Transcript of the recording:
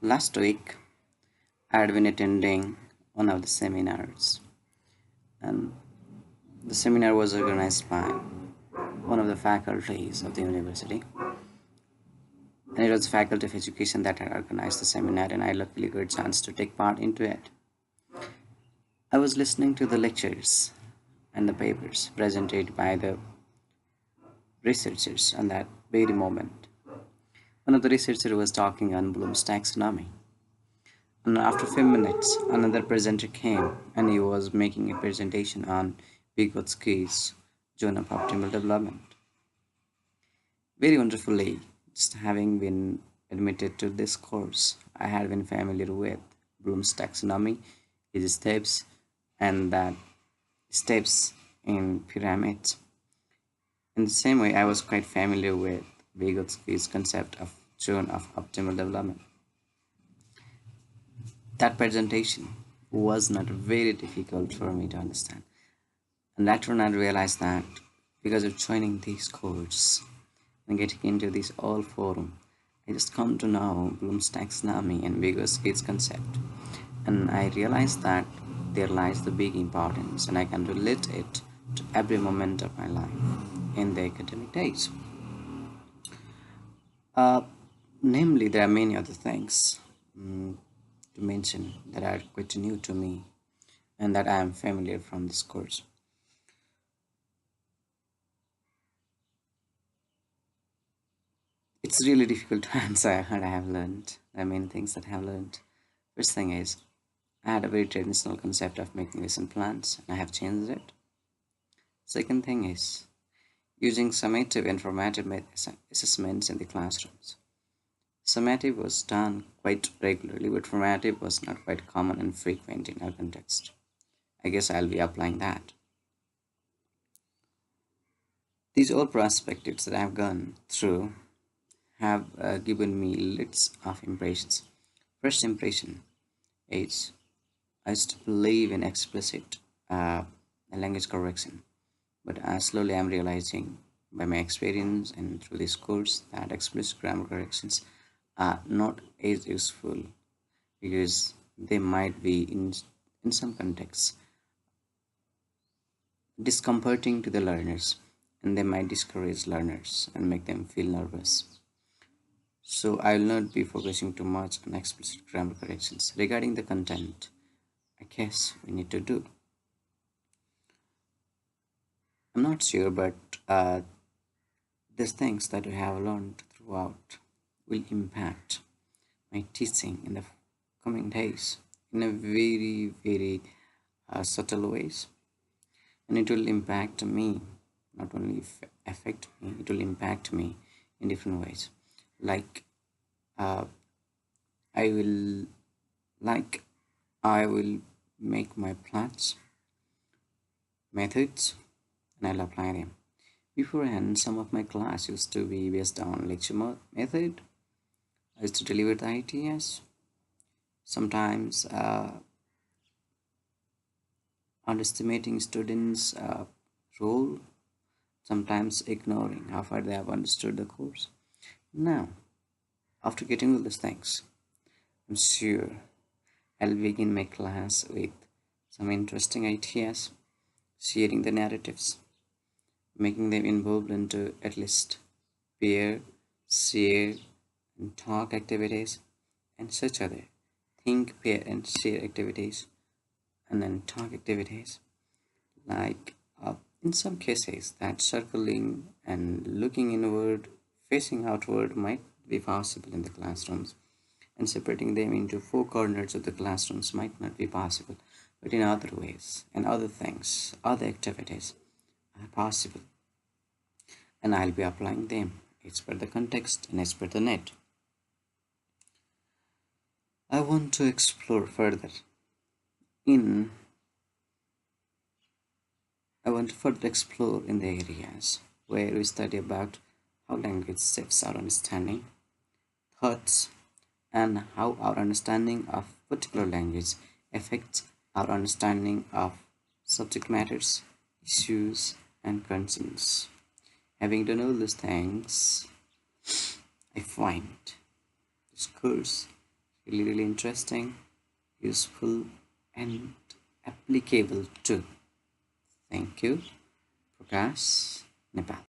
Last week, I had been attending one of the seminars, and the seminar was organized by one of the faculties of the university, and it was the Faculty of Education that had organized the seminar, and I luckily got a chance to take part into it. I was listening to the lectures and the papers presented by the researchers on that very moment. One of the researchers was talking on Bloom's taxonomy, and after a few minutes, another presenter came and he was making a presentation on Vygotsky's zone of optimal development. Very wonderfully, just having been admitted to this course, I had been familiar with Bloom's taxonomy, his steps, and that steps in pyramids. In the same way, I was quite familiar with Vygotsky's concept of zone of optimal development. That presentation was not very difficult for me to understand. And later on, I realized that because of joining these courses and getting into this all forum, I just come to know Bloom's taxonomy and Vygotsky's concept. And I realized that there lies the big importance, and I can relate it to every moment of my life in the academic days. Uh, Namely, there are many other things to mention that are quite new to me and that I am familiar from this course. It's really difficult to answer what I have learned. There are many things that I have learned. First thing is, I had a very traditional concept of making lesson plans, and I have changed it. Second thing is, using summative and formative assessments in the classrooms. Summative was done quite regularly, but formative was not quite common and frequent in our context. I guess I'll be applying that. These all perspectives that I've gone through have given me lots of impressions. First impression is I used to believe in explicit language correction, but slowly I'm realizing by my experience and through this course that explicit grammar corrections are not as useful because they might be in some contexts discomforting to the learners, and they might discourage learners and make them feel nervous. So I will not be focusing too much on explicit grammar corrections. Regarding the content, I guess we need to do. I'm not sure, but these things that we have learned throughout will impact my teaching in the coming days in a very, very subtle ways. And it will impact me, not only affect me, it will impact me in different ways. Like uh, I will like I will make my plans, methods, and I'll apply them. Beforehand, some of my class used to be based on lecture method. I used to deliver the ideas. Sometimes underestimating students' role, sometimes ignoring how far they have understood the course. Now, after getting all these things, I'm sure I'll begin my class with some interesting ideas, sharing the narratives, making them involved into at least peer, share, and talk activities, and such other think, pair, and share activities, and then talk activities. Like in some cases, that circling and looking inward, facing outward might be possible in the classrooms, and separating them into four corners of the classrooms might not be possible. But in other ways, and other things, other activities are possible, and I'll be applying them as per the context and as per the net. I want to explore further in I want to further explore in the areas where we study about how language shapes our understanding, thoughts, and how our understanding of particular language affects our understanding of subject matters, issues, and concerns. Having done all these things, I find this course really, really interesting, useful, and applicable too. Thank you, Prakash, Nepal.